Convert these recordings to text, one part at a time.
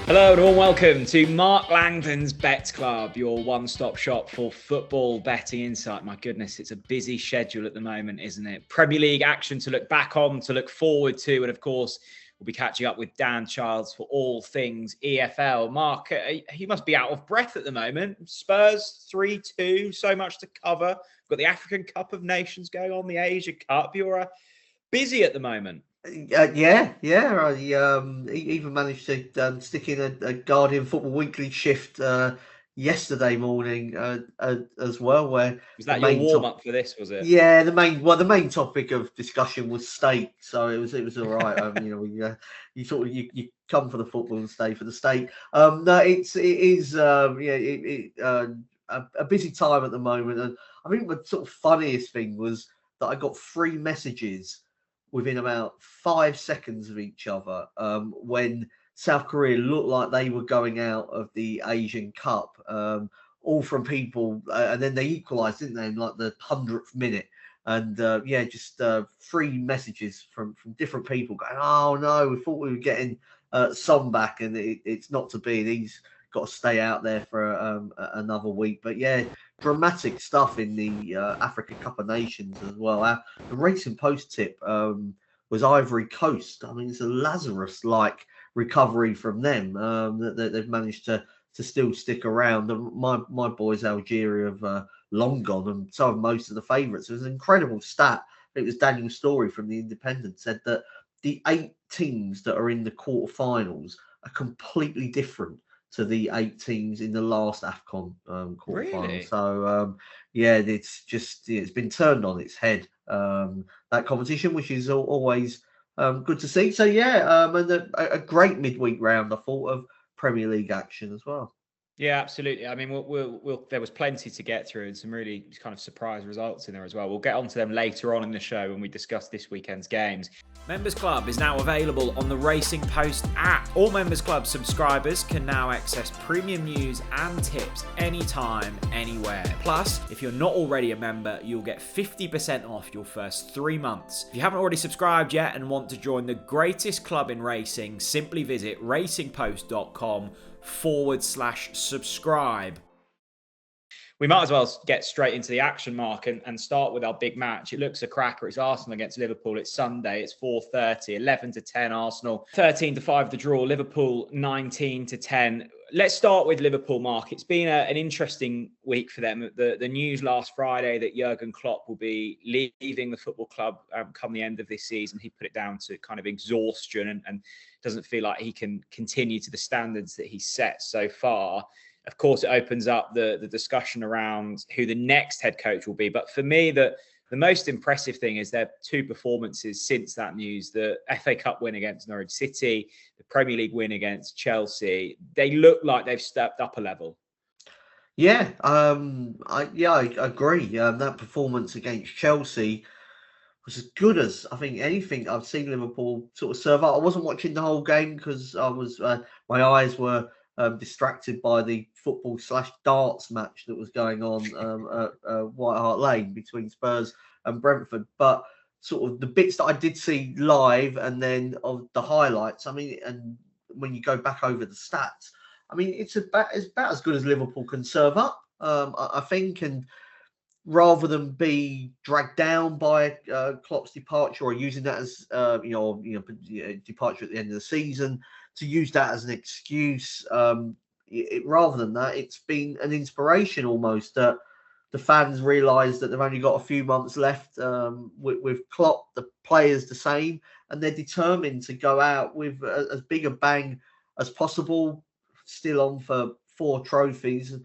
Hello and all welcome to Mark Langdon's Bet Club, your one-stop shop for football betting insight. My goodness, it's a busy schedule at the moment, isn't it? Premier League action to look back on, to look forward to, and of course, we'll be catching up with Dan Childs for all things EFL. Mark, he must be out of breath at the moment. Spurs 3-2, so much to cover. We've got the African Cup of Nations going on, the Asia Cup. You're busy at the moment. Yeah. I even managed to stick in a Guardian Football Weekly shift yesterday morning as well, where Was the that your main warm-up for this, was it? yeah, the main topic of discussion was steak, so it was all right. You come for the football and stay for the steak. No, it is a busy time at the moment, and I think the sort of funniest thing was that I got 3 messages within about 5 seconds of each other when South Korea looked like they were going out of the Asian Cup. All from people, and then they equalised, didn't they, in like the 100th minute? And just 3 messages from different people going, "Oh no, we thought we were getting Son back, and it's not to be. He's got to stay out there for another week." But yeah, dramatic stuff in the Africa Cup of Nations as well. The Racing Post tip was Ivory Coast. I mean, it's a Lazarus-like recovery from them that they've managed to still stick around. And my boys Algeria have long gone, and so have most of the favourites. It was an incredible stat. It was Daniel Story from the Independent said that the 8 teams that are in the quarterfinals are completely different to the 8 teams in the last AFCON quarterfinal. Really? So it's been turned on its head, that competition, which is always good to see. So and a great midweek round, I thought, of Premier League action as well. Yeah, absolutely. I mean, there was plenty to get through and some really kind of surprise results in there as well. We'll get onto them later on in the show when we discuss this weekend's games. Members Club is now available on the Racing Post app. All Members Club subscribers can now access premium news and tips anytime, anywhere. Plus, if you're not already a member, you'll get 50% off your first 3 months. If you haven't already subscribed yet and want to join the greatest club in racing, simply visit racingpost.com/subscribe. We might as well get straight into the action, Mark, and start with our big match. It looks a cracker. It's Arsenal against Liverpool. It's Sunday. It's 4:30, 11-10 Arsenal, 13-5 the draw. Liverpool 19-10. Let's start with Liverpool, Mark. It's been an interesting week for them. The news last Friday that Jurgen Klopp will be leaving the football club come the end of this season. He put it down to kind of exhaustion and doesn't feel like he can continue to the standards that he's set so far. Of course, it opens up the discussion around who the next head coach will be. But for me, the most impressive thing is their 2 performances since that news: the FA Cup win against Norwich City, the Premier League win against Chelsea. They look like they've stepped up a level. Yeah, I agree. That performance against Chelsea was as good as I think anything I've seen Liverpool sort of serve up. I wasn't watching the whole game because my eyes were distracted by the football/darts match that was going on at White Hart Lane between Spurs and Brentford. But sort of the bits that I did see live, and then of the highlights. I mean, and when you go back over the stats, I mean, it's about as good as Liverpool can serve up. I think, and rather than be dragged down by Klopp's departure or using that as departure at the end of the season, to use that as an excuse. Rather than that, it's been an inspiration almost that the fans realise that they've only got a few months left with Klopp, the players the same, and they're determined to go out with as big a bang as possible. Still on for 4 trophies.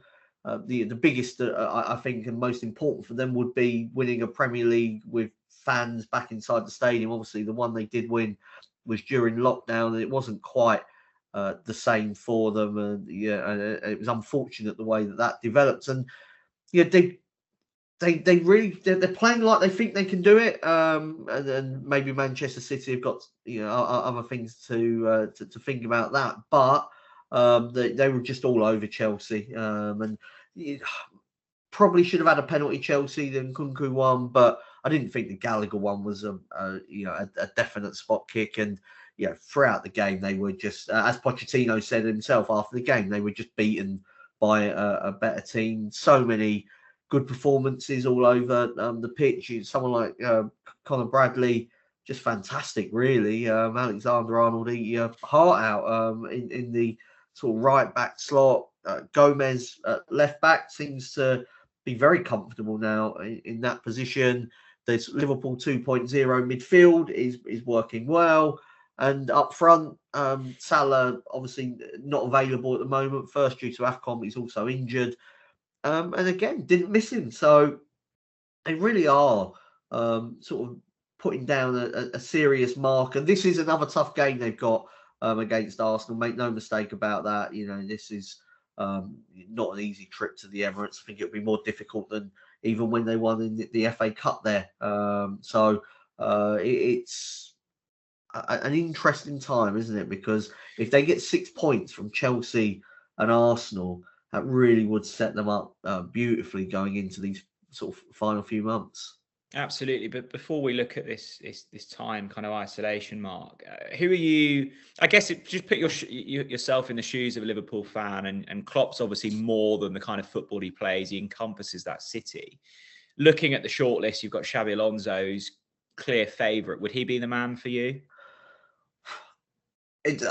The biggest, I think, and most important for them would be winning a Premier League with fans back inside the stadium. Obviously, the one they did win was during lockdown, and it wasn't quite the same for them. And it was unfortunate the way that developed. And they're playing like they think they can do it. And then maybe Manchester City have got other things to think about that, but. They were just all over Chelsea, and probably should have had a penalty. Chelsea, then Kunku won, but I didn't think the Gallagher one was a definite spot kick. And throughout the game, they were just, as Pochettino said himself after the game, they were just beaten by a better team. So many good performances all over the pitch. Someone like Conor Bradley, just fantastic, really. Alexander-Arnold eat your heart out in the sort of right back slot. Gomez left back seems to be very comfortable now in that position. There's Liverpool 2.0 midfield is working well. And up front, Salah obviously not available at the moment. First due to AFCON, he's also injured. And again, didn't miss him. So they really are sort of putting down a serious mark. And this is another tough game they've got against Arsenal. Make no mistake about that. This is not an easy trip to the Emirates. I think it'll be more difficult than even when they won in the FA Cup there. It's an interesting time, isn't it? Because if they get 6 points from Chelsea and Arsenal, that really would set them up beautifully going into these sort of final few months. Absolutely, but before we look at this time kind of isolation, Mark, who are you? I guess just put yourself in the shoes of a Liverpool fan, and Klopp's obviously more than the kind of football he plays. He encompasses that city. Looking at the shortlist, you've got Xabi Alonso's clear favourite. Would he be the man for you?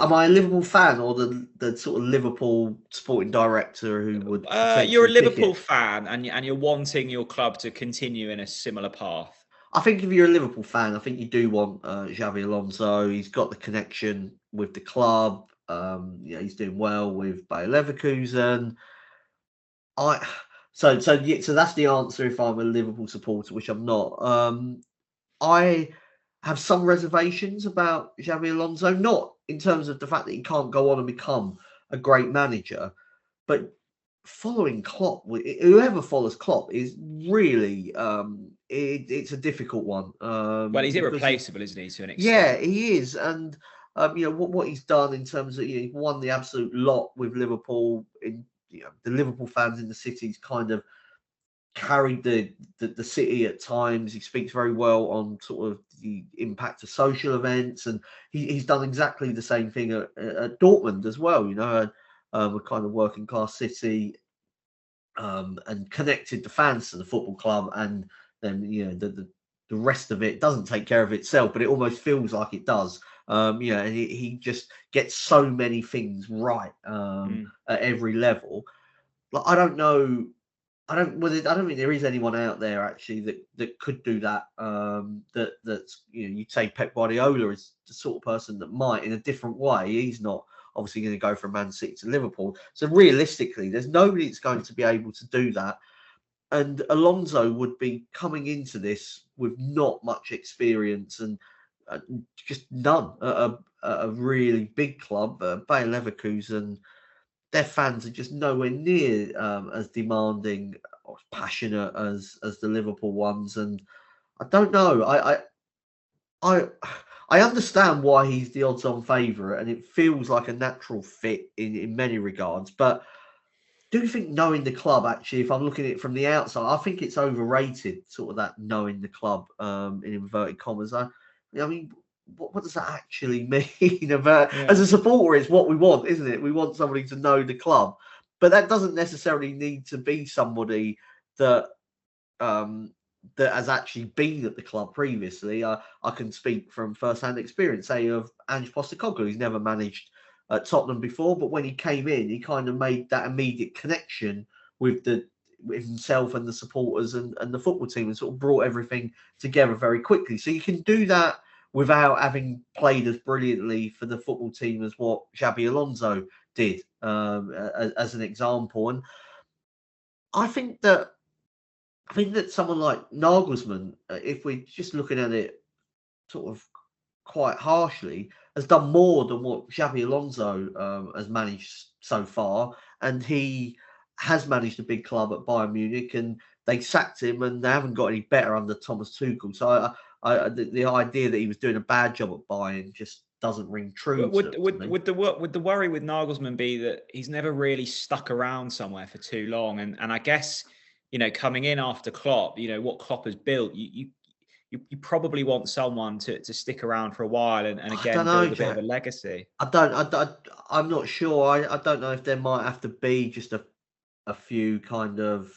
Am I a Liverpool fan or the sort of Liverpool sporting director who would? You're a Liverpool fan, and you're wanting your club to continue in a similar path. I think if you're a Liverpool fan, I think you do want Xabi Alonso. He's got the connection with the club. He's doing well with Bayer Leverkusen. So that's the answer if I'm a Liverpool supporter, which I'm not. I have some reservations about Xabi Alonso, not in terms of the fact that he can't go on and become a great manager, but following Klopp, whoever follows Klopp is really it's a difficult one. Well, he's irreplaceable, isn't he? To an extent, yeah, he is, and what he's done in terms of he won the absolute lot with Liverpool. In the Liverpool fans in the city's kind of carried the city at times. He speaks very well on sort of the impact of social events, and he's done exactly the same thing at Dortmund as well. A kind of working class city, and connected the fans to the football club, and then the rest of it doesn't take care of itself, but it almost feels like it does. And he just gets so many things right at every level. Like I don't think there is anyone out there actually that could do that. That's you'd say Pep Guardiola is the sort of person that might in a different way. He's not obviously going to go from Man City to Liverpool. So realistically, there's nobody that's going to be able to do that. And Alonso would be coming into this with not much experience and just none at a really big club, Bayer Leverkusen. Their fans are just nowhere near as demanding or passionate as the Liverpool ones, and I don't know. I understand why he's the odds-on favourite, and it feels like a natural fit in many regards. But do you think knowing the club, actually, if I'm looking at it from the outside, I think it's overrated, sort of that knowing the club in inverted commas. I mean, what does that actually mean? As a supporter, it's what we want, isn't it? We want somebody to know the club, but that doesn't necessarily need to be somebody that that has actually been at the club previously. I can speak from first-hand experience, say of Ange Postecoglou. He's never managed Tottenham before, but when he came in, he kind of made that immediate connection with himself and the supporters and the football team, and sort of brought everything together very quickly. So you can do that without having played as brilliantly for the football team as what Xabi Alonso did, as an example. And I think that someone like Nagelsmann, if we're just looking at it sort of quite harshly, has done more than what Xabi Alonso has managed so far. And he has managed a big club at Bayern Munich, and they sacked him, and they haven't got any better under Thomas Tuchel. So the idea that he was doing a bad job at Bayern just doesn't ring true. Would the worry with Nagelsmann be that he's never really stuck around somewhere for too long? And I guess, coming in after Klopp, what Klopp has built, you probably want someone to stick around for a while and I again don't know, build a bit of Jack. a legacy. I'm not sure. I don't know if there might have to be just a few kind of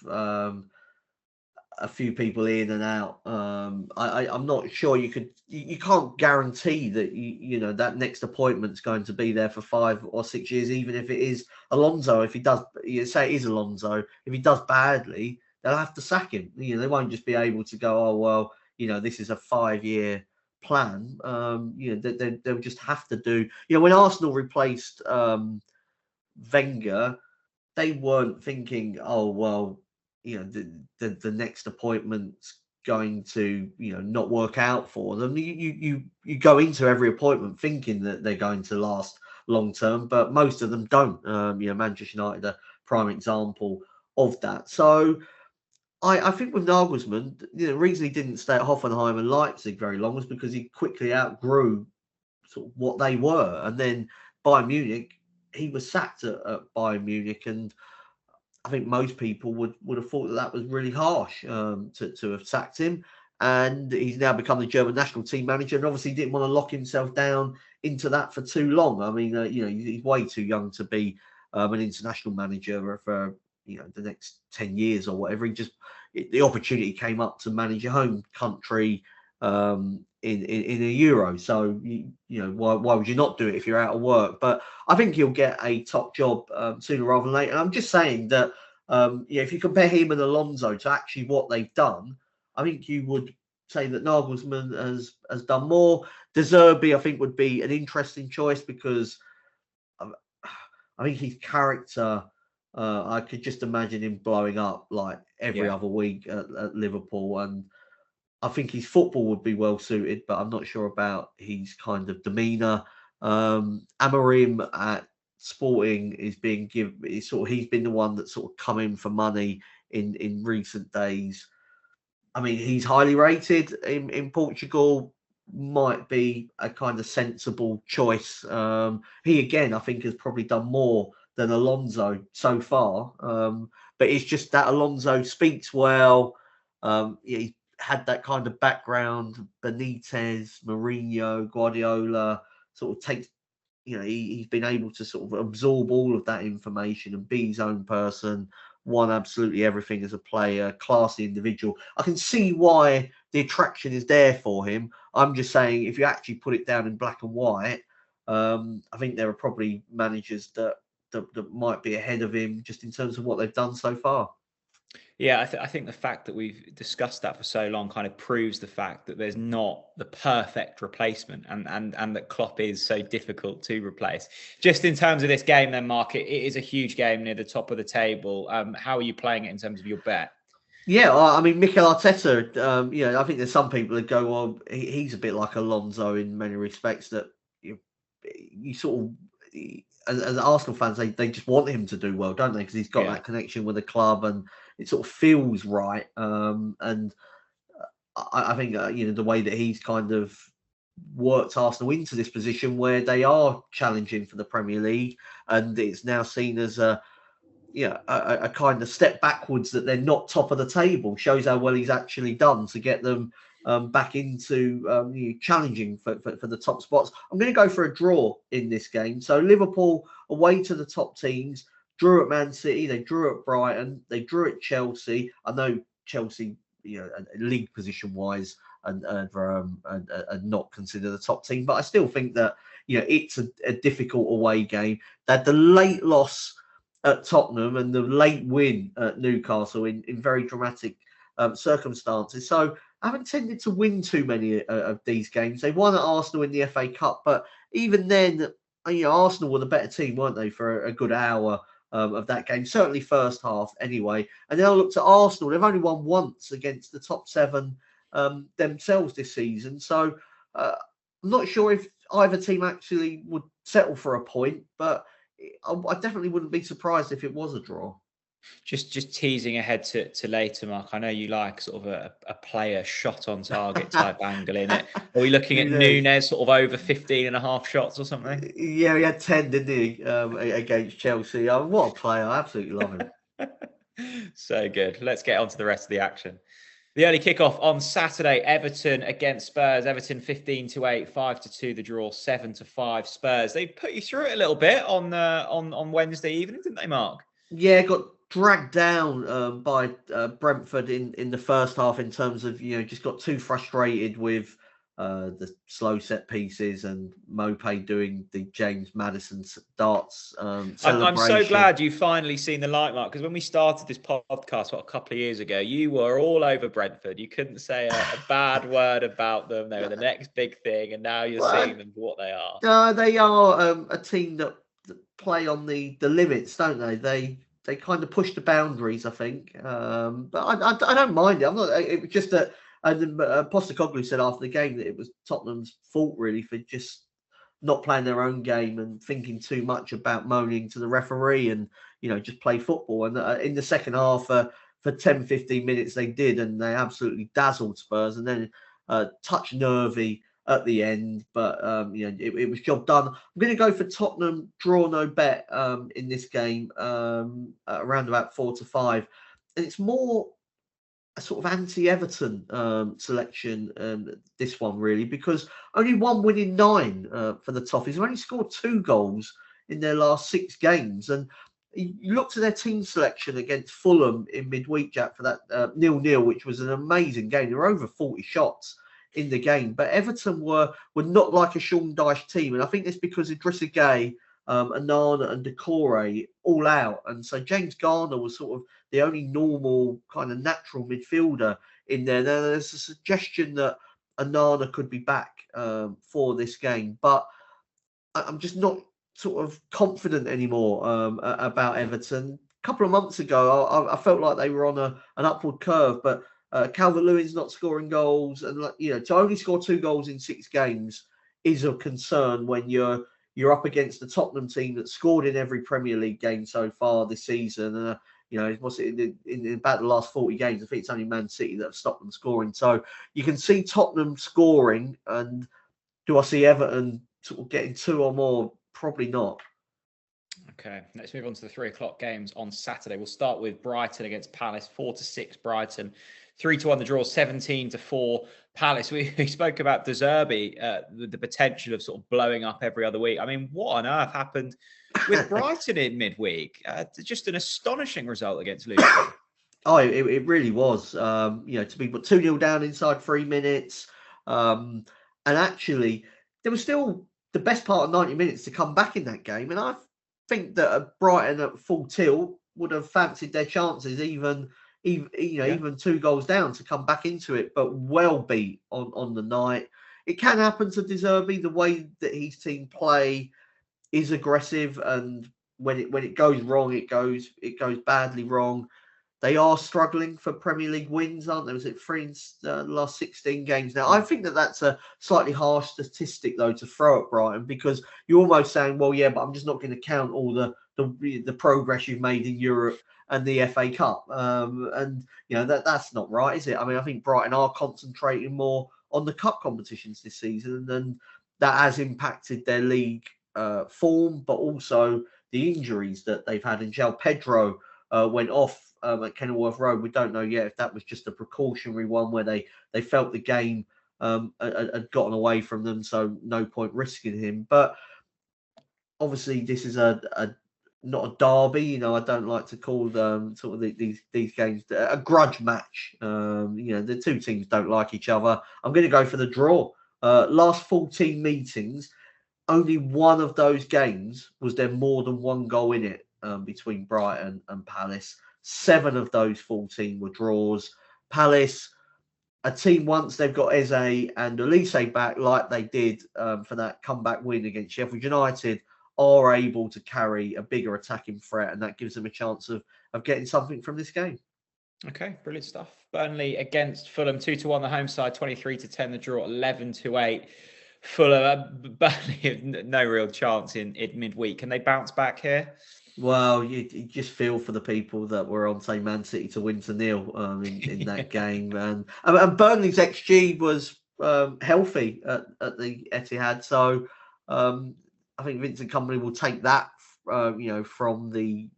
a few people in and out. I'm not sure you can't guarantee that you know that next appointment's going to be there for 5 or 6 years, even if it is Alonso. If he does, you say it is Alonso. If he does badly, they'll have to sack him. You know, they won't just be able to go, oh well, you know, this is a 5-year plan. You know, they'll just have to do. You know, when Arsenal replaced Wenger, they weren't thinking, oh well, you know, the next appointment's going to, you know, not work out for them. You go into every appointment thinking that they're going to last long term, but most of them don't. You know, Manchester United, a prime example of that. So I think with Nagelsmann, you know, the reason he didn't stay at Hoffenheim and Leipzig very long was because he quickly outgrew sort of what they were, and then Bayern Munich, he was sacked at Bayern Munich, and I think most people would have thought that was really harsh to have sacked him. And he's now become the German national team manager, and obviously didn't want to lock himself down into that for too long. I mean, you know, he's way too young to be an international manager for you know the next 10 years or whatever. The opportunity came up to manage your home country in a Euro. So you know why would you not do it if you're out of work? But I think he'll get a top job sooner rather than later. And I'm just saying that yeah, if you compare him and Alonso to actually what they've done, I think you would say that Nagelsmann has done more. De Zerbi, I think, would be an interesting choice because I think his character. I could just imagine him blowing up like every other week at Liverpool, and I think his football would be well suited, but I'm not sure about his kind of demeanour. Amorim at Sporting is being given. He's been the one that's sort of come in for money in recent days. I mean, he's highly rated in Portugal. Might be a kind of sensible choice. He again, I think, has probably done more than Alonso so far. But it's just that Alonso speaks well. He had that kind of background. Benitez, Mourinho, Guardiola sort of takes. You know, he's been able to sort of absorb all of that information and be his own person. Won absolutely everything as a player, classy individual. I can see why the attraction is there for him. I'm just saying, if you actually put it down in black and white, I think there are probably managers that might be ahead of him just in terms of what they've done so far. Yeah, I think the fact that we've discussed that for so long kind of proves the fact that there's not the perfect replacement, and that Klopp is so difficult to replace. Just in terms of this game, then, Mark, it is a huge game near the top of the table. How are you playing it in terms of your bet? Yeah, I mean, Mikel Arteta, you know, I think there's some people that go, well, he's a bit like Alonso in many respects, that you sort of, as Arsenal fans, they just want him to do well, don't they? Because he's got that connection with the club and it sort of feels right. And I think, you know, the way that he's kind of worked Arsenal into this position where they are challenging for the Premier League, and it's now seen as a kind of step backwards that they're not top of the table, shows how well he's actually done to get them back into challenging for the top spots. I'm going to go for a draw in this game. So Liverpool away to the top teams, drew at Man City, they drew at Brighton, they drew at Chelsea. I know Chelsea, you know, league position wise, and not consider the top team, but I still think that, you know, it's a difficult away game. That the late loss at Tottenham and the late win at Newcastle in very dramatic circumstances. So I haven't tended to win too many of these games. They won at Arsenal in the FA Cup, but even then, you know, Arsenal were the better team, weren't they, for a good hour of that game? Certainly first half, anyway. And then I looked at Arsenal; they've only won once against the top 7 themselves this season. So I'm not sure if either team actually would settle for a point, but I definitely wouldn't be surprised if it was a draw. Just teasing ahead to later, Mark. I know you like sort of a player shot on target type angle in it. Are we looking at Nunez sort of over 15.5 shots or something? Yeah, he had 10, didn't he, against Chelsea? What a player. I absolutely love him. So good. Let's get on to the rest of the action. The early kickoff on Saturday, Everton against Spurs. Everton 15-8, 5-2 the draw, 7-5 Spurs. They put you through it a little bit on Wednesday evening, didn't they, Mark? Yeah, got dragged down by Brentford in the first half in terms of, just got too frustrated with the slow set pieces and Mopé doing the James Maddison darts I'm so celebration. glad you finally seen the light, Mark, because when we started this podcast, a couple of years ago, you were all over Brentford. You couldn't say a bad word about them. They were the next big thing, and now you're seeing them for what they are. They are a team that play on the limits, don't they? They kind of push the boundaries, I think. But I don't mind it. I'm not. It was just that. And Postecoglou said after the game that it was Tottenham's fault really for just not playing their own game and thinking too much about moaning to the referee and just play football. And in the second half, for 10, 15 minutes they did, and they absolutely dazzled Spurs. And then touch nervy at the end, but it was job done. I'm going to go for Tottenham draw no bet in this game, around about 4-5, and it's more a sort of anti-Everton selection. This one really, because only one win in 9 for the Toffees. They've only scored 2 goals in their last 6 games, and you look to their team selection against Fulham in midweek, Jack, for that 0-0, which was an amazing game. There were over 40 shots in the game, but Everton were not like a Sean Dyche team, and I think it's because Idrissa Gueye, Anana and Decore all out, and so James Garner was sort of the only normal kind of natural midfielder in there. There's a suggestion that Anana could be back for this game, but I'm just not sort of confident anymore about Everton. A couple of months ago, I felt like they were on an upward curve, but Calvert-Lewin's not scoring goals, and to only score 2 goals in 6 games is a concern when you're up against the Tottenham team that scored in every Premier League game so far this season. What's it in about the last 40 games? I think it's only Man City that have stopped them scoring. So you can see Tottenham scoring, and do I see Everton sort of getting 2 or more? Probably not. Okay, let's move on to the 3:00 games on Saturday. We'll start with Brighton against Palace, 4-6 Brighton, 3-1 the draw, 17-4 Palace. We spoke about De Zerbi, the potential of sort of blowing up every other week. I mean, what on earth happened with Brighton in midweek? Just an astonishing result against Luton. Oh, it really was. To be put 2-0 down inside 3 minutes. And actually, there was still the best part of 90 minutes to come back in that game. And I think that Brighton at full tilt would have fancied their chances, even 2 goals down to come back into it, but well beat on the night. It can happen to De Zerbi. The way that his team play is aggressive, and when it goes wrong, it goes badly wrong. They are struggling for Premier League wins, aren't they? Was it 3 in the last 16 games now? I think that that's a slightly harsh statistic, though, to throw at Brighton, because you're almost saying, well, yeah, but I'm just not going to count all the progress you've made in Europe and the FA Cup. And that's not right, is it? I mean, I think Brighton are concentrating more on the cup competitions this season, and that has impacted their league form, but also the injuries that they've had. And João Pedro went off at Kenilworth Road. We don't know yet if that was just a precautionary one where they felt the game had gotten away from them, so no point risking him. But obviously, this is a not a derby. I don't like to call them sort of these games a grudge match. The 2 teams don't like each other. I'm going to go for the draw. Last 14 meetings, only one of those games was there more than 1 goal in it between Brighton and Palace. 7 of those 14 were draws. Palace, a team once they've got Eze and Elise back, like they did for that comeback win against Sheffield United, are able to carry a bigger attacking threat, and that gives them a chance of getting something from this game. Okay, brilliant stuff. Burnley against Fulham, 2-1 the home side, 23-10 the draw, 11-8 Fulham. Burnley have no real chance in midweek. Can they bounce back here? Well, you just feel for the people that were on, say, Man City to win to 0 in that game. And Burnley's XG was healthy at the Etihad. So I think Vincent Kompany will take that, from the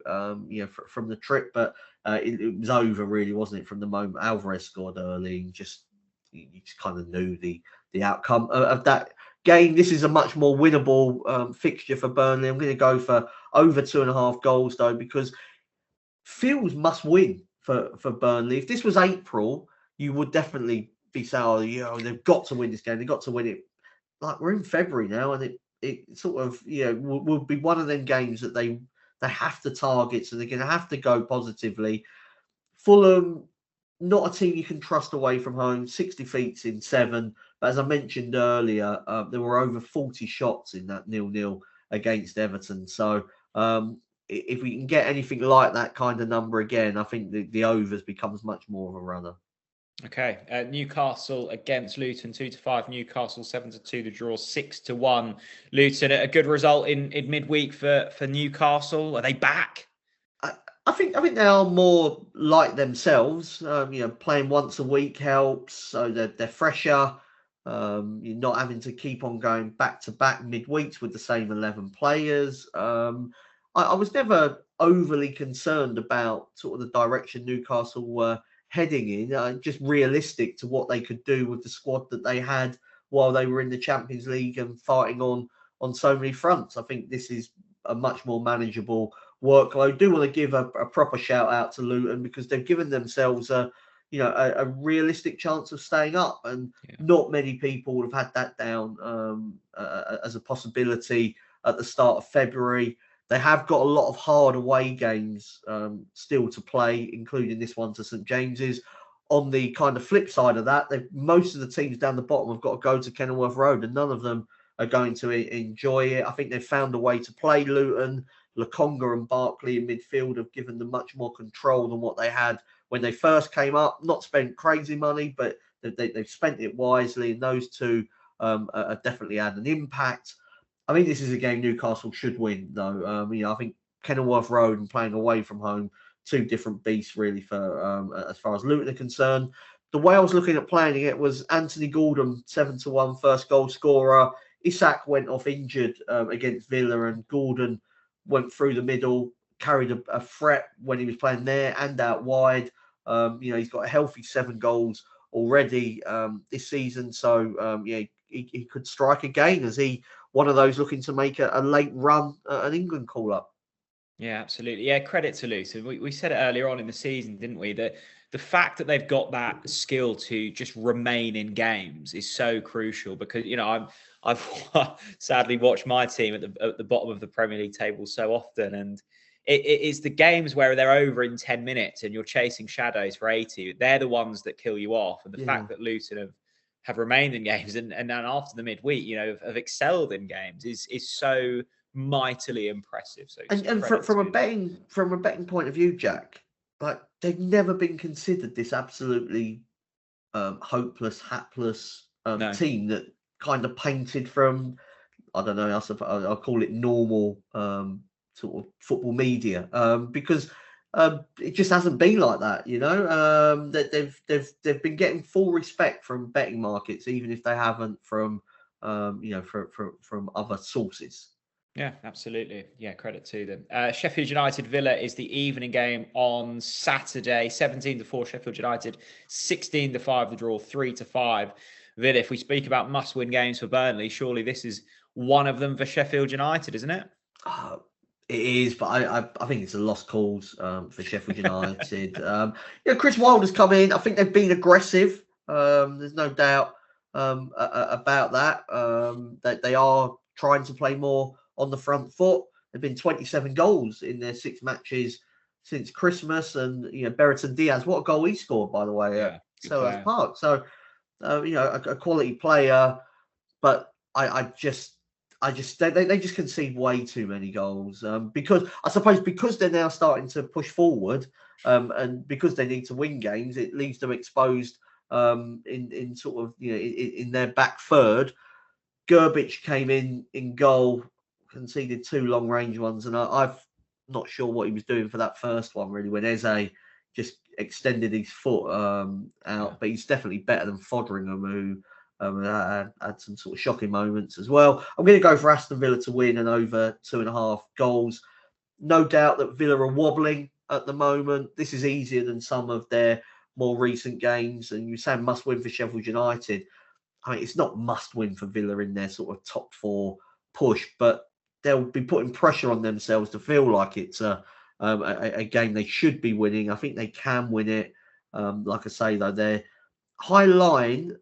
from the trip. But it was over, really, wasn't it? From the moment Alvarez scored early, you just kind of knew the outcome of that game. This is a much more winnable fixture for Burnley. I'm going to go for over 2.5 goals, though, because Fields must win for Burnley. If this was April, you would definitely be saying, oh, they've got to win this game. They've got to win it. Like, we're in February now, and it sort of, will be one of them games that they have to target, so they're going to have to go positively. Fulham, not a team you can trust away from home. 6 defeats in 7. But as I mentioned earlier, there were over 40 shots in that 0-0 against Everton. So if we can get anything like that kind of number again, I think the overs becomes much more of a runner. Okay, Newcastle against Luton, 2-5. Newcastle 7-2. The draw 6-1. Luton, a good result in midweek for Newcastle. Are they back? I think they are more like themselves. Playing once a week helps, so they're fresher. You're not having to keep on going back to back midweeks with the same 11 players. I was never overly concerned about sort of the direction Newcastle were heading in. Just realistic to what they could do with the squad that they had while they were in the Champions League and fighting on so many fronts. I think this is a much more manageable workload. Do want to give a proper shout out to Luton, because they've given themselves a realistic chance of staying up, and not many people would have had that down as a possibility at the start of February. They have got a lot of hard away games still to play, including this one to St James's. On the kind of flip side of that, most of the teams down the bottom have got to go to Kenilworth Road, and none of them are going to enjoy it. I think they've found a way to play Luton. Lokonga and Barkley in midfield have given them much more control than what they had when they first came up. Not spent crazy money, but they've spent it wisely, and those two have definitely had an impact. I think this is a game Newcastle should win, though. I think Kenilworth Road and playing away from home, two different beasts, really, for as far as Luton are concerned. The way I was looking at playing it was Anthony Gordon, 7-1, first goal scorer. Isak went off injured against Villa, and Gordon went through the middle, carried a threat when he was playing there and out wide. He's got a healthy 7 goals already this season. So, he could strike again. Is he one of those looking to make a late run at an England call-up? Yeah, absolutely. Yeah, credit to Luton. We said it earlier on in the season, didn't we? That the fact that they've got that skill to just remain in games is so crucial, because, I've sadly watched my team at the bottom of the Premier League table so often, and it is the games where they're over in 10 minutes and you're chasing shadows for 80. They're the ones that kill you off. And the fact that Luton have remained in games and then after the midweek, have excelled in games is so mightily impressive. So and from a betting point of view, Jack, like, they've never been considered this absolutely hopeless, hapless team that kind of painted from, I don't know, I'll call it normal sort of football media, because it just hasn't been like that. That they've been getting full respect from betting markets, even if they haven't from from other sources. Yeah, absolutely. Yeah, credit to them. Sheffield United Villa is the evening game on Saturday. 17-4 Sheffield United, 16-5 the draw, 3-5 Villa. If we speak about must-win games for Burnley, surely this is one of them for Sheffield United, isn't it? It is, but I think it's a lost cause for Sheffield United. Chris Wilder's come in. I think they've been aggressive. There's no doubt about that. That they are trying to play more on the front foot. There've been 27 goals in their 6 matches since Christmas, and Berriton Diaz, what a goal he scored, by the way, at Selhurst Park. So a quality player, but they just concede way too many goals, because they're now starting to push forward, and because they need to win games, it leaves them exposed in sort of in their back third. Gerbic came in goal, conceded 2 long range ones, and I'm not sure what he was doing for that first one, really, when Eze just extended his foot out. But he's definitely better than Foderingham, who had some sort of shocking moments as well. I'm going to go for Aston Villa to win and over 2.5 goals. No doubt that Villa are wobbling at the moment. This is easier than some of their more recent games. And you say must win for Sheffield United. I mean, it's not must win for Villa in their sort of top 4 push, but they'll be putting pressure on themselves to feel like it's a game they should be winning. I think they can win it. Like I say, though, their high line,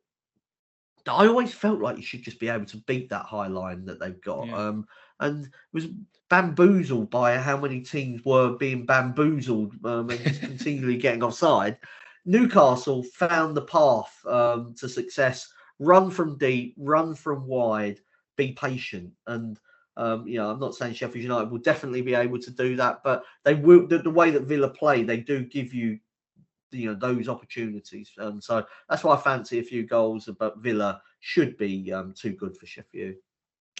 I always felt like you should just be able to beat that high line that they've got. Yeah. And was bamboozled by how many teams were being bamboozled and just continually getting offside. Newcastle found the path to success. Run from deep, run from wide, be patient. And, I'm not saying Sheffield United will definitely be able to do that, but they will. The way that Villa play, they do give you, those opportunities. So that's why I fancy a few goals, but Villa should be too good for Sheffield.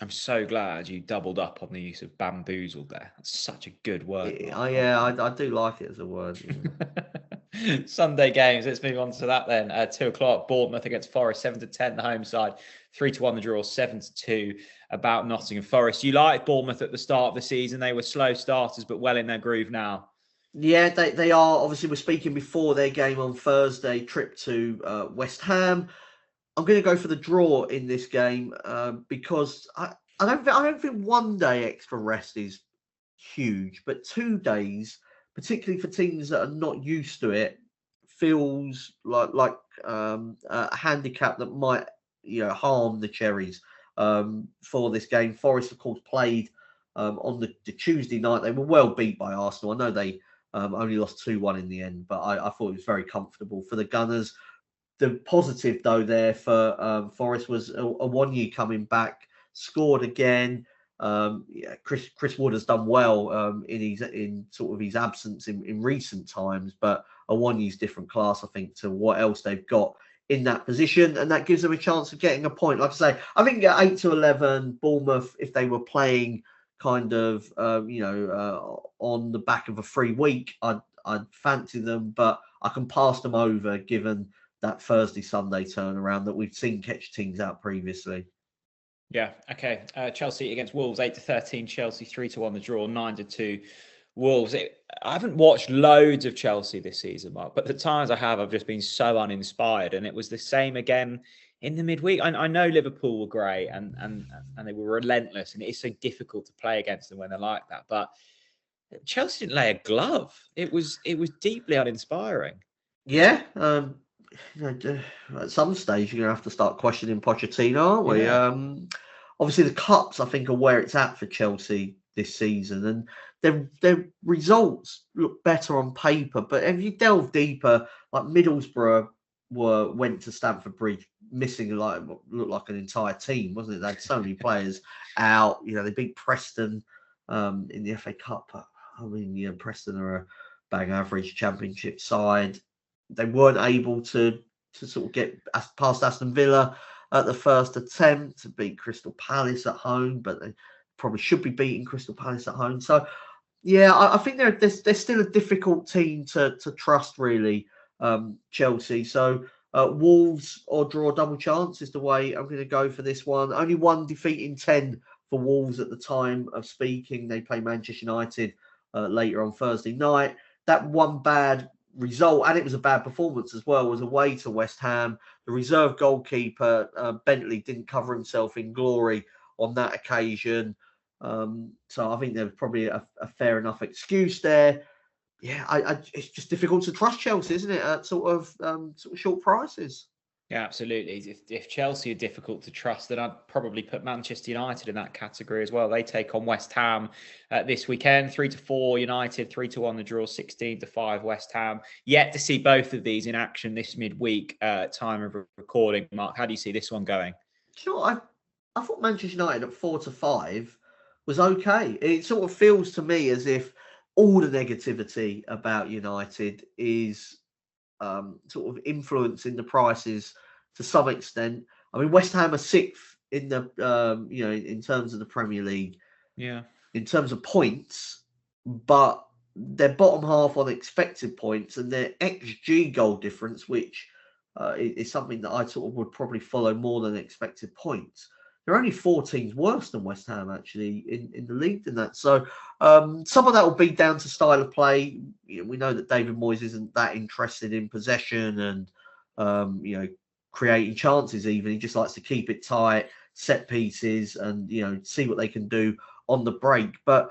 I'm so glad you doubled up on the use of bamboozled there. That's such a good word. I do like it as a word. Yeah. Sunday games. Let's move on to that then. 2:00, Bournemouth against Forest, 7-10, the home side, 3-1 the draw, 7-2 about Nottingham Forest. You liked Bournemouth at the start of the season. They were slow starters, but well in their groove now. Yeah, they are. Obviously, we're speaking before their game on Thursday, trip to West Ham. I'm going to go for the draw in this game because I don't think 1 day extra rest is huge, but 2 days, particularly for teams that are not used to it, feels like a handicap that might harm the Cherries for this game. Forest, of course, played on the Tuesday night. They were well beat by Arsenal. I know they only lost 2-1 in the end, but I thought it was very comfortable for the Gunners. The positive, though, there for Forest was Awoniyi coming back, scored again. Chris Wood has done well in sort of his absence in recent times, but Awoniyi's different class, I think, to what else they've got in that position, and that gives them a chance of getting a point. Like I say, I think at 8-11, Bournemouth, if they were playing kind of on the back of a free week, I'd fancy them, but I can pass them over given that Thursday, Sunday turnaround that we've seen catch teams out previously. Yeah, okay. Chelsea against Wolves, 8-13. Chelsea, 3-1 the draw, 9-2 Wolves. I haven't watched loads of Chelsea this season, Mark, but the times I have, I've just been so uninspired. And it was the same again in the midweek. I know Liverpool were great and they were relentless, and it is so difficult to play against them when they're like that. But Chelsea didn't lay a glove. It was deeply uninspiring. Yeah. At some stage, you're going to have to start questioning Pochettino, aren't we? Yeah. Obviously, the cups, I think, are where it's at for Chelsea this season, and their results look better on paper. But if you delve deeper, like Middlesbrough went to Stamford Bridge missing looked like an entire team, wasn't it? They had so many players out. They beat Preston in the FA Cup. I mean, Preston are a bang average Championship side. They weren't able to sort of get past Aston Villa at the first attempt to beat Crystal Palace at home, but they probably should be beating Crystal Palace at home. So, yeah, I think they're still a difficult team to trust, really, Chelsea. So, Wolves or draw double chance is the way I'm going to go for this one. Only one defeat in 10 for Wolves at the time of speaking. They play Manchester United later on Thursday night. That one bad result, and it was a bad performance as well, was away to West Ham. The reserve goalkeeper, Bentley, didn't cover himself in glory on that occasion. So I think there's probably a fair enough excuse there. Yeah, it's just difficult to trust Chelsea, isn't it, at sort of short prices? Yeah, absolutely. If Chelsea are difficult to trust, then I'd probably put Manchester United in that category as well. They take on West Ham this weekend, 3-4 United, 3-1 the draw, 16-5 West Ham. Yet to see both of these in action this midweek time of recording. Mark, how do you see this one going? Sure, I thought Manchester United at 4-5 was okay. It sort of feels to me as if all the negativity about United is sort of influencing the prices to some extent. I mean, West Ham are 6th in the in terms of the Premier League. Yeah. In terms of points, but their bottom half on expected points and their XG goal difference, which is something that I sort of would probably follow more than expected points. there are only 4 teams worse than West Ham actually in the league than that. So some of that will be down to style of play. We know that David Moyes isn't that interested in possession and creating chances. Even he just likes to keep it tight, set pieces, and see what they can do on the break. But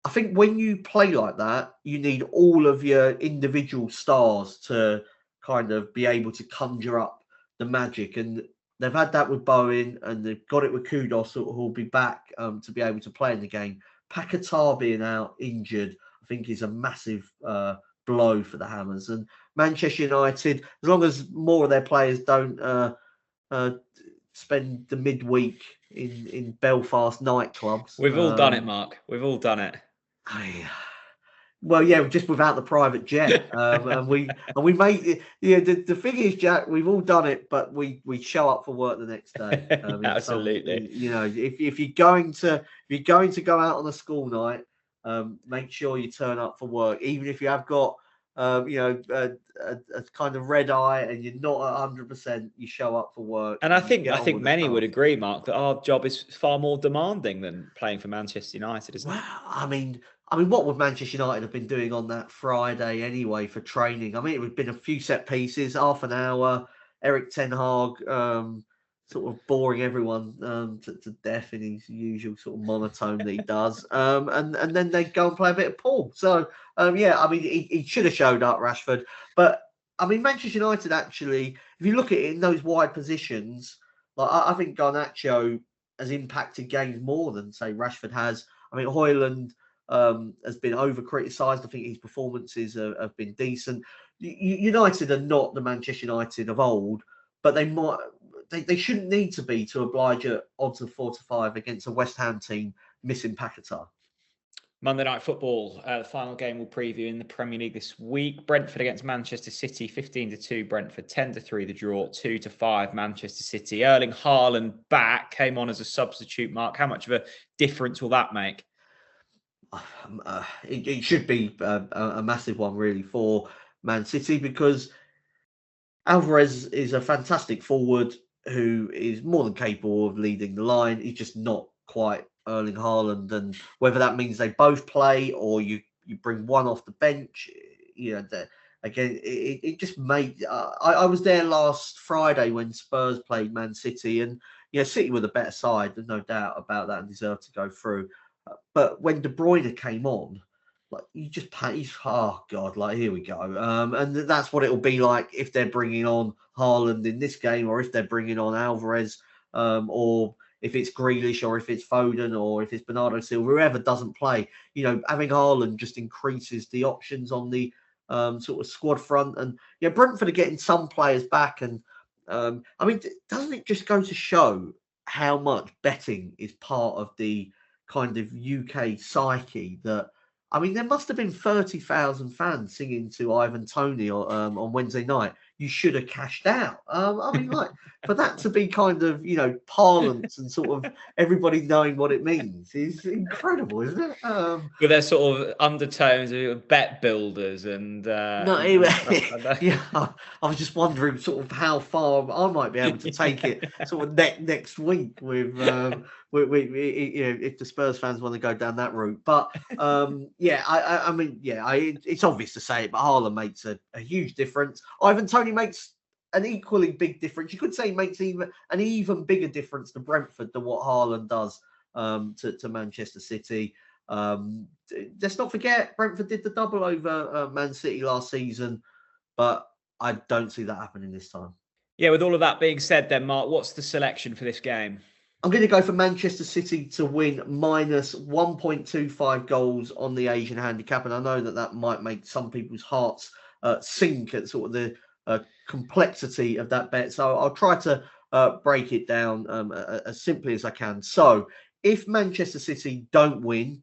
I think when you play like that, you need all of your individual stars to kind of be able to conjure up the magic. And they've had that with Bowen, and they've got it with Kudos, who'll be back to be able to play in the game. Paquetá being out injured, I think, is a massive blow for the Hammers. And Manchester United, as long as more of their players don't spend the midweek in Belfast nightclubs. We've all done it, Mark. We've all done it. Well, yeah, just without the private jet, and we make it. Yeah, the thing is, Jack, we've all done it, but we show up for work the next day. Absolutely. If you're going to go out on a school night, make sure you turn up for work, even if you have got a kind of red eye and you're not 100%. You show up for work, and I think many would agree, Mark, that our job is far more demanding than playing for Manchester United, isn't it? Well, I mean, what would Manchester United have been doing on that Friday anyway for training? I mean, it would have been a few set pieces, half an hour, Eric Ten Hag sort of boring everyone to death in his usual sort of monotone that he does. And then they'd go and play a bit of pool. So, I mean, he should have showed up, Rashford. But, I mean, Manchester United actually, if you look at it in those wide positions, like I think Garnacho has impacted games more than, say, Rashford has. I mean, Højlund has been over-criticised. I think his performances have been decent. United are not the Manchester United of old, but they shouldn't need to be to oblige at odds of 4-5 against a West Ham team missing Paquetá. Monday Night Football, the final game we'll preview in the Premier League this week. Brentford against Manchester City, 15-2 Brentford, 10-3 the draw, 2-5 Manchester City. Erling Haaland back, came on as a substitute, Mark. How much of a difference will that make? It should be a massive one, really, for Man City, because Alvarez is a fantastic forward who is more than capable of leading the line. He's just not quite Erling Haaland, and whether that means they both play or you bring one off the bench, again, it just made. I was there last Friday when Spurs played Man City, and City were the better side. There's no doubt about that, and deserved to go through. But when De Bruyne came on, like, you just oh God, like, here we go. And that's what it'll be like if they're bringing on Haaland in this game, or if they're bringing on Alvarez, or if it's Grealish, or if it's Foden, or if it's Bernardo Silva, whoever doesn't play. Having Haaland just increases the options on the sort of squad front. And Brentford are getting some players back. And I mean, doesn't it just go to show how much betting is part of the kind of UK psyche? That, I mean, there must have been 30,000 fans singing to Ivan Toney on Wednesday night. You should have cashed out. I mean, like, for that to be kind of, parlance and sort of everybody knowing what it means is incredible, isn't it? With their sort of undertones of bet builders and... I was just wondering sort of how far I might be able to take it sort of next week with if the Spurs fans want to go down that route. But it's obvious to say it, but Haaland makes a huge difference. Ivan Toney makes an equally big difference. You could say he makes even an even bigger difference to Brentford than what Haaland does to Manchester City. Let's not forget, Brentford did the double over Man City last season, but I don't see that happening this time. Yeah, with all of that being said then, Mark, what's the selection for this game? I'm going to go for Manchester City to win minus 1.25 goals on the Asian handicap. And I know that might make some people's hearts sink at sort of the complexity of that bet. So I'll try to break it down as simply as I can. So if Manchester City don't win,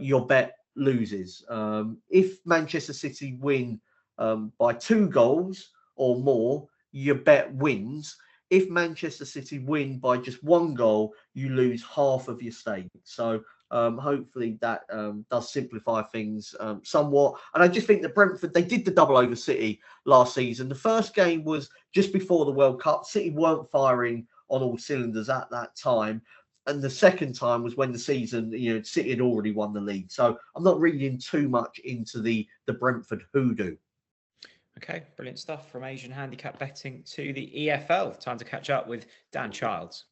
your bet loses. If Manchester City win by 2 goals or more, your bet wins. If Manchester City win by just 1 goal, you lose half of your stake. So hopefully that does simplify things somewhat. And I just think that Brentford, they did the double over City last season. The first game was just before the World Cup. City weren't firing on all cylinders at that time. And the second time was when the season, City had already won the league. So I'm not reading too much into the Brentford hoodoo. Okay, brilliant stuff from Asian handicap betting to the EFL. Time to catch up with Dan Childs.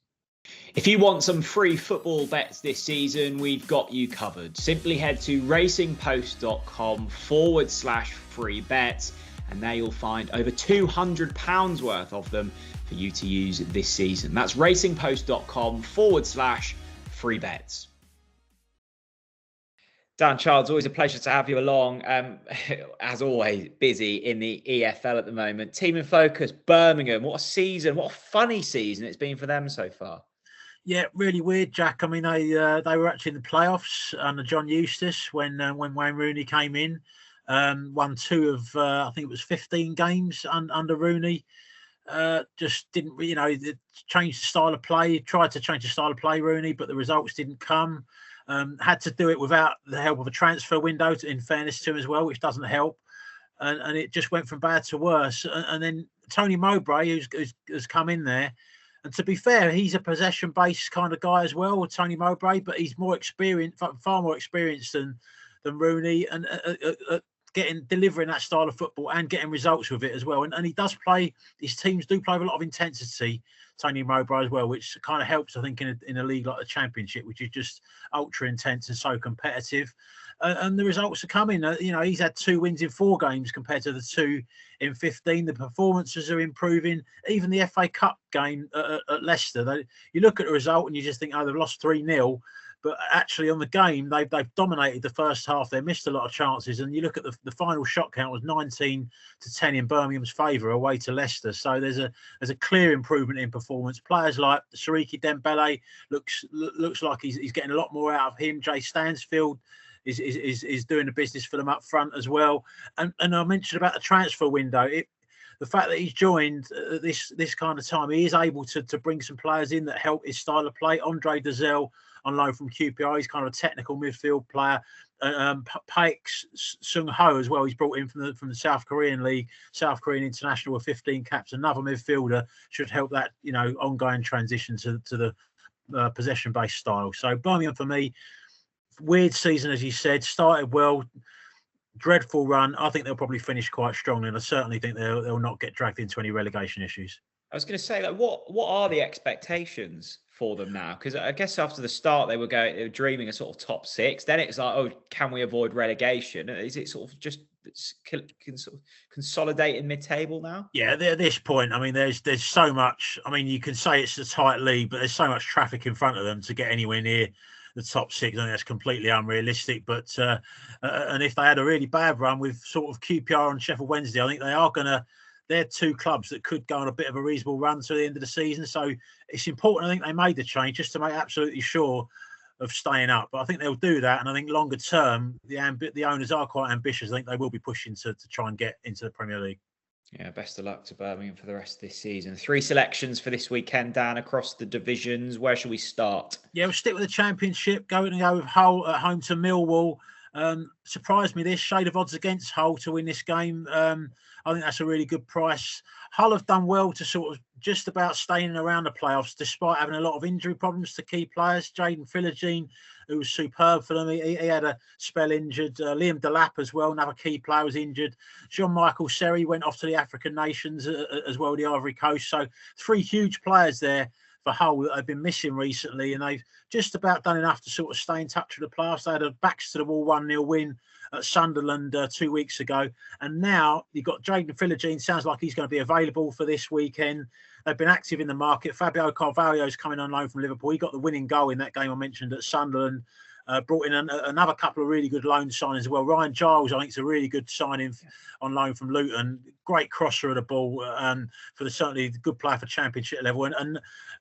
If you want some free football bets this season, we've got you covered. Simply head to racingpost.com/free bets, and there you'll find over £200 worth of them for you to use this season. That's racingpost.com/free bets. Dan Childs, always a pleasure to have you along. As always, busy in the EFL at the moment. Team in focus, Birmingham. What a season! What a funny season it's been for them so far. Yeah, really weird, Jack. I mean, they were actually in the playoffs under John Eustace when Wayne Rooney came in. Won 2 of I think it was 15 games under Rooney. Just didn't, changed the style of play. Tried to change the style of play, Rooney, but the results didn't come. Had to do it without the help of a transfer window, in fairness to him as well, which doesn't help. And it just went from bad to worse. And then Tony Mowbray, who's come in there, and to be fair, he's a possession-based kind of guy as well, Tony Mowbray, but he's more experienced, far more experienced than Rooney, and delivering that style of football and getting results with it as well. And he does play, his teams do play with a lot of intensity, Tony Mowbray as well, which kind of helps, I think, in a league like the Championship, which is just ultra intense and so competitive. And the results are coming. He's had 2 wins in 4 games compared to the 2 in 15. The performances are improving. Even the FA Cup game at Leicester, you look at the result and you just think, oh, they've lost 3-0. But actually, on the game, they've dominated the first half. They missed a lot of chances. And you look at the final shot count was 19-10 in Birmingham's favour away to Leicester. So there's a clear improvement in performance. Players like Siriki Dembele looks like he's getting a lot more out of him. Jay Stansfield is doing the business for them up front as well. And I mentioned about the transfer window. The fact that he's joined this kind of time, he is able to bring some players in that help his style of play. Andre Dazelle on loan from QPR, he's kind of a technical midfield player. Paik Sung Ho as well, he's brought in from the South Korean League, South Korean international with 15 caps. Another midfielder should help that ongoing transition to the possession-based style. So Birmingham for me, weird season as you said, started well. Dreadful run. I think they'll probably finish quite strongly, and I certainly think they'll not get dragged into any relegation issues. I was going to say, what are the expectations for them now? Because I guess after the start they were dreaming a sort of top 6. Then it's like, oh, can we avoid relegation? Is it sort of just consolidating mid-table now? Yeah, at this point, I mean, there's so much. I mean, you can say it's a tight league, but there's so much traffic in front of them to get anywhere near the top 6. I think that's completely unrealistic. But and if they had a really bad run with sort of QPR and Sheffield Wednesday, I think they're 2 clubs that could go on a bit of a reasonable run to the end of the season. So it's important, I think, they made the change just to make absolutely sure of staying up. But I think they'll do that. And I think longer term, the owners are quite ambitious. I think they will be pushing to try and get into the Premier League. Yeah, best of luck to Birmingham for the rest of this season. 3 selections for this weekend, Dan, across the divisions. Where shall we start? Yeah, we'll stick with the Championship. Go with Hull at home to Millwall. Surprised me this shade of odds against Hull to win this game. I think that's a really good price. Hull have done well to sort of just about staying around the playoffs despite having a lot of injury problems to key players. Jaden Philogene, who was superb for them, he had a spell injured. Liam Delap as well, another key player, was injured. Jean-Michael Seri went off to the African nations as well, the Ivory Coast. So 3 huge players there for Hull that have been missing recently, and they've just about done enough to sort of stay in touch with the playoffs. They had a backs to the wall 1-0 win at Sunderland 2 weeks ago, and now you've got Jaden Philogene. Sounds like he's going to be available for this weekend. They've been active in the market. Fabio Carvalho's coming on loan from Liverpool. He got the winning goal in that game I mentioned at Sunderland. Brought in another couple of really good loan signings as well. Ryan Giles, I think, is a really good signing on loan from Luton. Great crosser of the ball, for certainly the good player for Championship level. And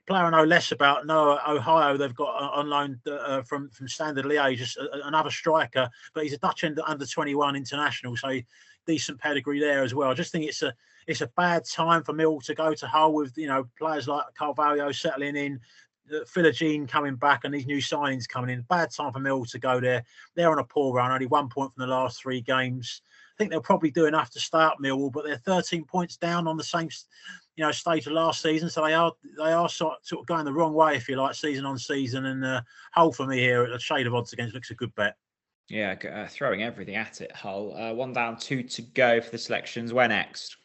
player I know less about, Noah Ohio, they've got on loan from Standard Liège, just another striker, but he's a Dutch under 21 international, so decent pedigree there as well. I just think it's a bad time for Mill to go to Hull with players like Carvalho settling in. Philogene coming back and these new signings coming in. Bad time for Mill to go there. They're on a poor run, only 1 point from the last 3 games. I think they'll probably do enough to stay up Millwall, but they're 13 points down on the same stage of last season. So they are sort of going the wrong way, if you like, season on season. And Hull for me here, a shade of odds against, looks a good bet. Yeah, throwing everything at it, Hull. 1 down, 2 to go for the selections. Where next?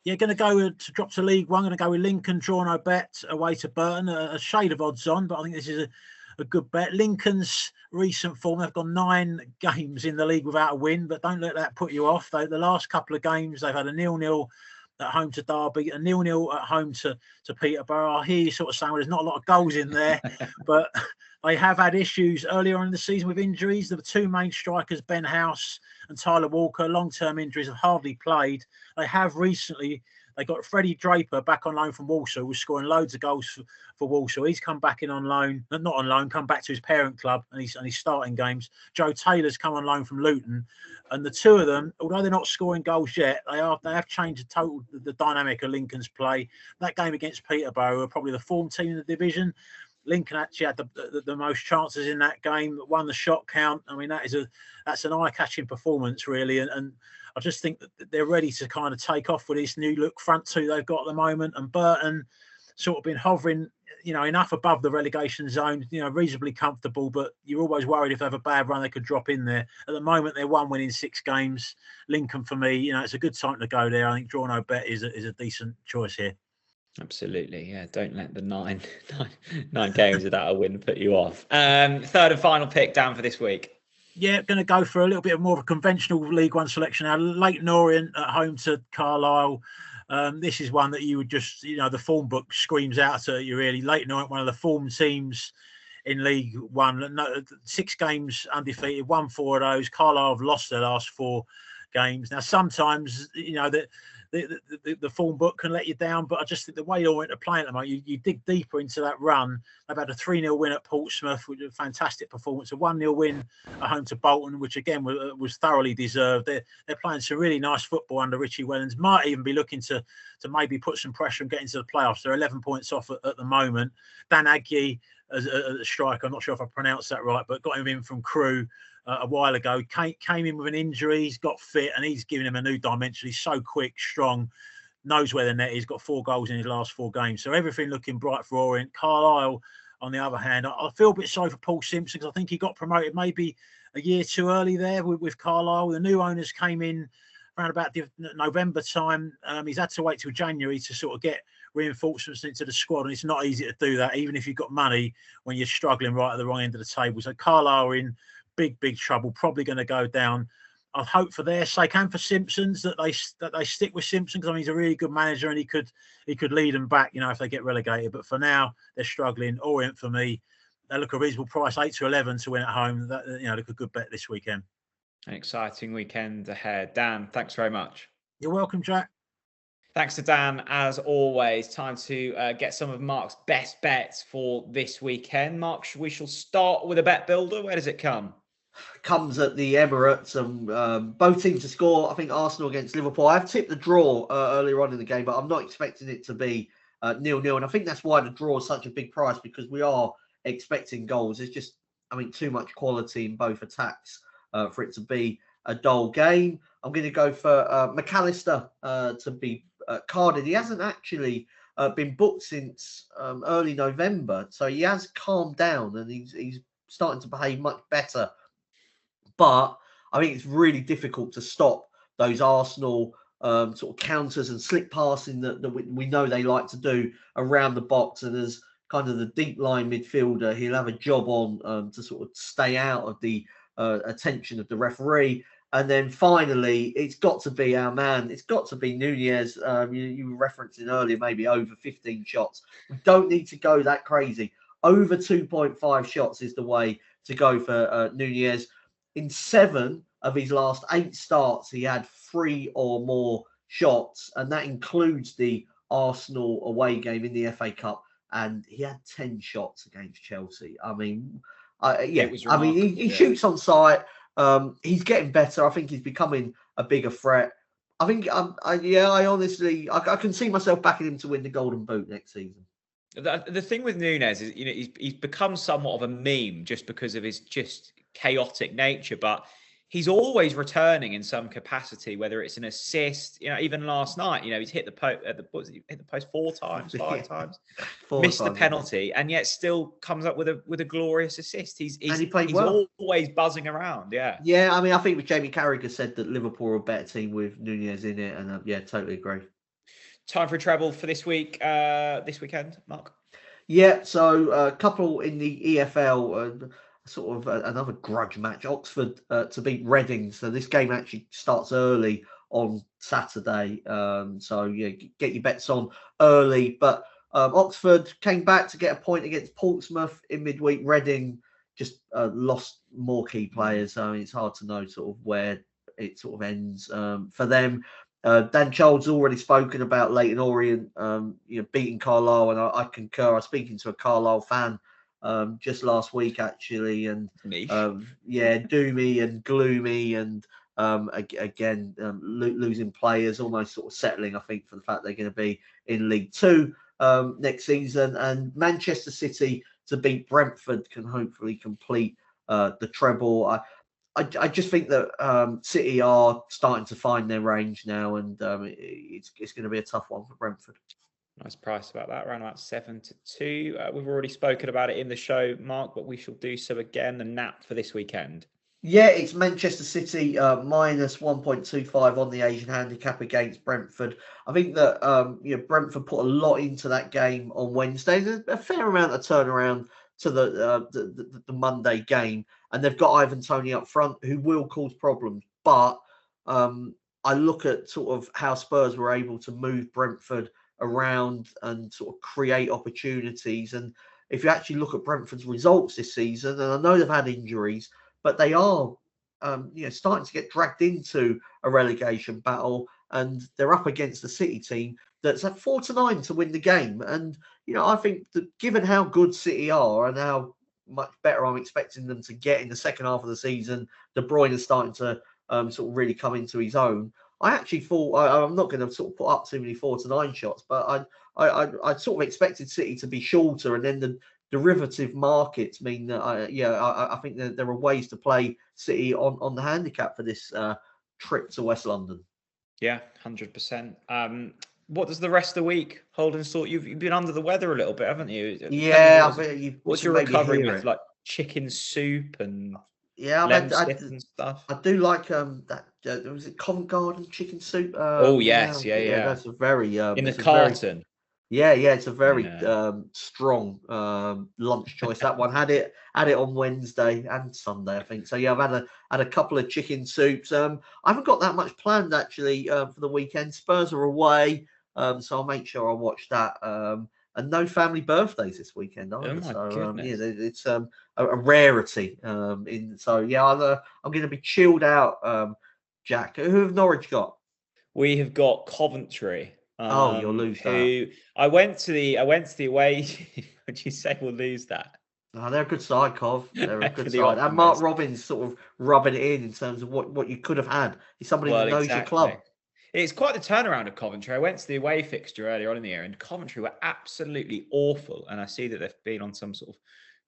Yeah, going to go to drop to League One. Going to go with Lincoln, draw no bet, away to Burton. A shade of odds on, but I think this is a good bet. Lincoln's recent form, they've gone 9 games in the league without a win, but don't let that put you off. The last couple of games, they've had a 0-0 at home to Derby, a 0-0 at home to Peterborough. I hear you sort of saying, well, there's not a lot of goals in there, but they have had issues earlier on in the season with injuries. The 2 main strikers, Ben House and Tyler Walker, long-term injuries, have hardly played. They have recently, they got Freddie Draper back on loan from Walsall, who's scoring loads of goals for Walsall. He's come back in on loan, not on loan, come back to his parent club, and he's starting games. Joe Taylor's come on loan from Luton, and the 2 of them, although they're not scoring goals yet, they have changed the dynamic of Lincoln's play. That game against Peterborough are probably the form team in the division. Lincoln actually had the most chances in that game, won the shot count. I mean, that's an eye-catching performance, really, and I just think that they're ready to kind of take off with this new look front 2 they've got at the moment. And Burton sort of been hovering, enough above the relegation zone, reasonably comfortable, but you're always worried if they have a bad run, they could drop in there. At the moment, they're 1 win in 6 games. Lincoln, for me, it's a good time to go there. I think draw no bet is a decent choice here. Absolutely, yeah. Don't let the nine games without a win put you off. Third and final pick down for this week. Yeah, going to go for a little bit more of a conventional League One selection now. Leighton Orient at home to Carlisle. This is one that you would just, the form book screams out at you, really. Leighton Orient, one of the form teams in League One. 6 games undefeated, won 4 of those. Carlisle have lost their last 4 games. Now, sometimes, the form book can let you down, but I just think the way Orient are playing at the moment, you dig deeper into that run. They've had a 3-0 win at Portsmouth, which was a fantastic performance. A 1-0 win at home to Bolton, which again was thoroughly deserved. They're playing some really nice football under Richie Wellens. Might even be looking to maybe put some pressure and get into the playoffs. They're 11 points off at the moment. Dan Aggie as a striker, I'm not sure if I pronounced that right, but got him in from Crewe a while ago, came in with an injury, he's got fit, and he's given him a new dimension. He's so quick, strong, knows where the net is, he's got 4 goals in his last 4 games. So everything looking bright for Orient. Carlisle, on the other hand, I feel a bit sorry for Paul Simpson, because I think he got promoted maybe a year too early there with Carlisle. The new owners came in around about November time. He's had to wait till January to sort of get reinforcements into the squad, and it's not easy to do that, even if you've got money, when you're struggling right at the wrong end of the table. So Carlisle are in big trouble, probably going to go down. I hope for their sake and for Simpson's that they stick with Simpson, because I mean, he's a really good manager and he could lead them back, if they get relegated. But for now, they're struggling. Orient, for me, they look a reasonable price, 8-11 to win at home. That, look a good bet this weekend. An exciting weekend ahead. Dan, thanks very much. You're welcome, Jack. Thanks to Dan, as always. Time to get some of Mark's best bets for this weekend. Mark, we shall start with a bet builder. Where does it come? Comes at the Emirates, and both teams to score. I think Arsenal against Liverpool. I've tipped the draw earlier on in the game, but I'm not expecting it to be 0-0. And I think that's why the draw is such a big price, because we are expecting goals. There's just, too much quality in both attacks for it to be a dull game. I'm going to go for McAllister to be carded. He hasn't actually been booked since early November, so he has calmed down and he's starting to behave much better. But I think it's really difficult to stop those Arsenal sort of counters and slip passing that we know they like to do around the box. And as kind of the deep line midfielder, he'll have a job on to sort of stay out of the attention of the referee. And then finally, it's got to be our man. It's got to be Nunez. You were referencing earlier, maybe over 15 shots. We don't need to go that crazy. Over 2.5 shots is the way to go for Nunez. In 7 of his last 8 starts, he had 3 or more shots, and that includes the Arsenal away game in the FA Cup, and he had 10 shots against Chelsea. He shoots on sight. He's getting better. I think he's becoming a bigger threat. I think, I honestly can see myself backing him to win the Golden Boot next season. The thing with Nunez is, he's become somewhat of a meme just because of his just chaotic nature, but he's always returning in some capacity, whether it's an assist, even last night, he's hit the post hit the post 4 times, 5 times, missed the penalty, and yet still comes up with a glorious assist. He's well. Always buzzing around. Yeah. I mean, I think Jamie Carragher said that Liverpool are a better team with Nunez in it, and totally agree. Time for a treble for this weekend, Mark. Yeah, so a couple in the EFL, sort of another grudge match. Oxford to beat Reading. So this game actually starts early on Saturday. So get your bets on early. But Oxford came back to get a point against Portsmouth in midweek. Reading just lost more key players. I mean, it's hard to know sort of where it sort of ends for them. Dan Child's already spoken about Leyton Orient, beating Carlisle, and I concur. I was speaking to a Carlisle fan just last week, actually, and doomy and gloomy, and again losing players, almost sort of settling, I think, for the fact they're going to be in League Two next season. And Manchester City to beat Brentford can hopefully complete the treble. I just think that City are starting to find their range now, and it's going to be a tough one for Brentford. Nice price about that, around about 7-2. We've already spoken about it in the show, Mark, but we shall do so again. The nap for this weekend. Yeah, it's Manchester City minus 1.25 on the Asian handicap against Brentford. I think that Brentford put a lot into that game on Wednesday. There's a fair amount of turnaround to the Monday game, and they've got Ivan Toney up front, who will cause problems. But I look at sort of how Spurs were able to move Brentford around and sort of create opportunities. And if you actually look at Brentford's results this season, and I know they've had injuries, but they are starting to get dragged into a relegation battle, and they're up against the City team that's at 4-9 to win the game. And I think that given how good City are and how much better I'm expecting them to get in the second half of the season, De Bruyne is starting to sort of really come into his own. I actually thought I'm not going to sort of put up too many 4-9 shots, but I sort of expected City to be shorter, and then the derivative markets mean that I think that there are ways to play City on the handicap for this trip to West London. Yeah, 100%. What does the rest of the week hold in store? You've been under the weather a little bit, haven't you? Yeah. What's your recovery with like chicken soup and and stuff? I do like that. Was it Covent Garden chicken soup? Yes, yeah. That's a very in the carton. It's a very strong lunch choice. That one had it on Wednesday and Sunday, I think. So yeah, I've had a couple of chicken soups. I haven't got that much planned actually for the weekend. Spurs are away, so I'll make sure I watch that. And no family birthdays this weekend either. It's a rarity. I'm going to be chilled out. Jack, who have Norwich got? We have got Coventry. You'll lose that. I went to the away. Would you say we'll lose that? Oh, they're a good side, Cov. They're a good side. And Mark Robbins sort of rubbing it in terms of what you could have had. He's somebody that knows your club. It's quite the turnaround of Coventry. I went to the away fixture earlier on in the year, and Coventry were absolutely awful. And I see that they've been on some sort of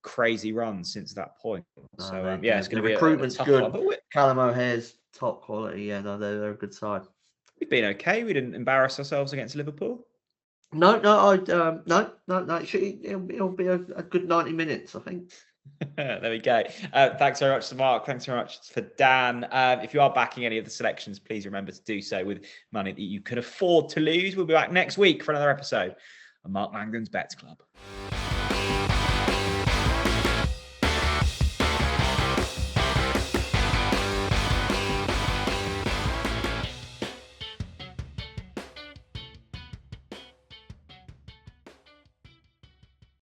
crazy run since that point. So it's going to be recruitment's a tough good. one. Callum O'Hare's top quality. Yeah, no, they're a good side. We've been okay. We didn't embarrass ourselves against Liverpool. No. It'll be a good 90 minutes, I think. There we go. Thanks very much to Mark. Thanks very much for Dan. If you are backing any of the selections, please remember to do so with money that you can afford to lose. We'll be back next week for another episode of Mark Langdon's Bets Club.